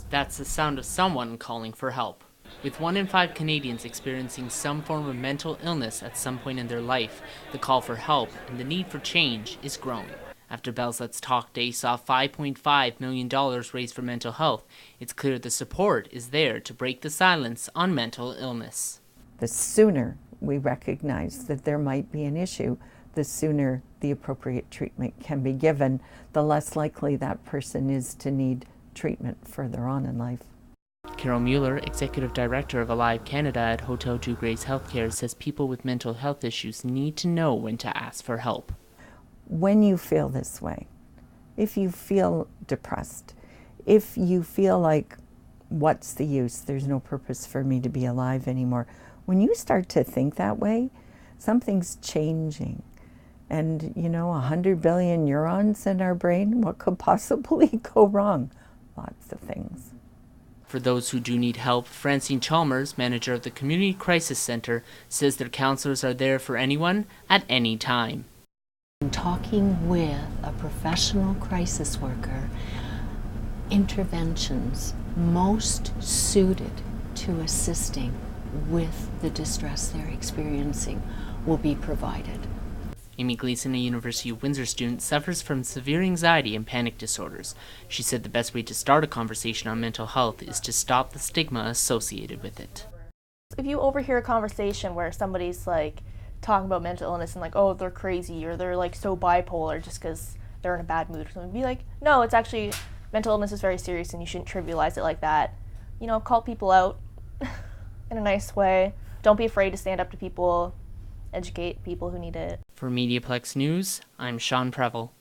That's the sound of someone calling for help. With 1 in 5 Canadians experiencing some form of mental illness at some point in their life, the call for help and the need for change is growing. After Bell's Let's Talk Day saw $5.5 million raised for mental health, it's clear the support is there to break the silence on mental illness. The sooner we recognize that there might be an issue, the sooner the appropriate treatment can be given, the less likely that person is to need treatment further on in life. Carol Mueller, Executive Director of Alive Canada at Hotel Dieu Grace Healthcare, says people with mental health issues need to know when to ask for help. When you feel this way, if you feel depressed, if you feel like, what's the use, there's no purpose for me to be alive anymore, when you start to think that way, something's changing. And 100 billion neurons in our brain, what could possibly go wrong? Lots of things. For those who do need help, Francine Chalmers, manager of the Community Crisis Center, says their counselors are there for anyone at any time. Talking with a professional crisis worker, interventions most suited to assisting with the distress they're experiencing will be provided. Amy Gleason, a University of Windsor student, suffers from severe anxiety and panic disorders. She said the best way to start a conversation on mental health is to stop the stigma associated with it. If you overhear a conversation where somebody's like talking about mental illness and like, oh, they're crazy or they're like so bipolar just because they're in a bad mood or something, be like, no, it's actually, mental illness is very serious and you shouldn't trivialize it like that. Call people out in a nice way. Don't be afraid to stand up to people, educate people who need it. For Mediaplex News, I'm Sean Prevel.